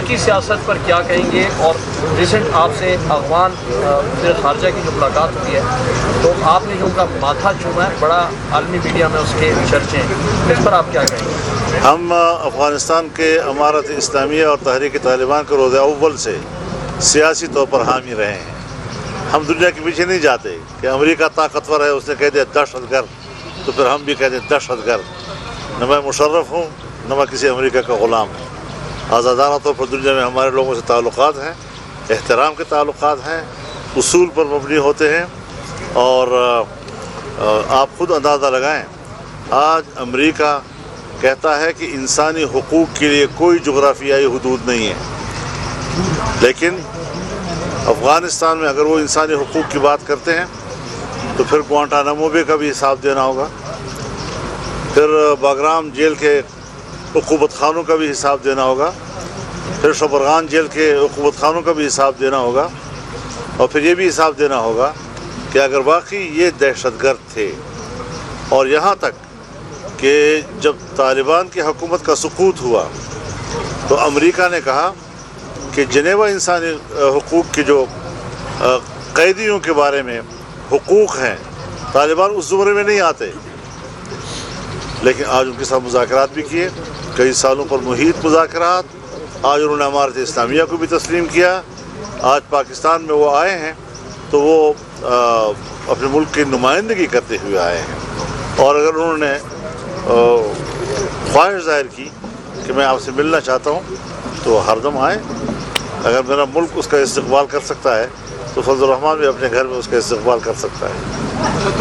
کی سیاست پر کیا کہیں گے؟ اور ریسنٹ آپ سے افغان وزیر خارجہ کی جو ملاقات ہوئی ہے تو آپ نے جو ان کا ماتھا چوما ہے، بڑا عالمی میڈیا میں اس کے چرچے ہیں، اس پر آپ کیا کہیں گے؟ ہم افغانستان کے امارت اسلامیہ اور تحریک طالبان کے روز اول سے سیاسی طور پر حامی رہے ہیں۔ ہم دنیا کے پیچھے نہیں جاتے کہ امریکہ طاقتور ہے، اس نے کہہ دیا دہشت گرد، تو پھر ہم بھی کہہ دیں دہشت گرد۔ نہ میں مشرف ہوں نہ میں کسی امریکہ کا غلام ہوں۔ آزادانہ طور پر دنیا میں ہمارے لوگوں سے تعلقات ہیں، احترام کے تعلقات ہیں، اصول پر مبنی ہوتے ہیں، اور آپ خود اندازہ لگائیں، آج امریکہ کہتا ہے کہ انسانی حقوق کے لیے کوئی جغرافیائی حدود نہیں ہے، لیکن افغانستان میں اگر وہ انسانی حقوق کی بات کرتے ہیں تو پھر گوانٹانامو بے کا بھی حساب دینا ہوگا، پھر باگرام جیل کے عقوبت خانوں کا بھی حساب دینا ہوگا، پھر شبرغان جیل کے عقوبت خانوں کا بھی حساب دینا ہوگا، اور پھر یہ بھی حساب دینا ہوگا کہ اگر واقعی یہ دہشت گرد تھے، اور یہاں تک کہ جب طالبان کی حکومت کا سقوط ہوا تو امریکہ نے کہا کہ جنیوا انسانی حقوق کے جو قیدیوں کے بارے میں حقوق ہیں، طالبان اس زمرے میں نہیں آتے، لیکن آج ان کے ساتھ مذاکرات بھی کیے، کئی سالوں پر محیط مذاکرات، آج انہوں نے امارت اسلامیہ کو بھی تسلیم کیا، آج پاکستان میں وہ آئے ہیں تو وہ اپنے ملک کی نمائندگی کرتے ہوئے آئے ہیں، اور اگر انہوں نے خواہش ظاہر کی کہ میں آپ سے ملنا چاہتا ہوں تو ہر دم آئیں، اگر میرا ملک اس کا استقبال کر سکتا ہے تو فضل الرحمان بھی اپنے گھر میں اس کا استقبال کر سکتا ہے۔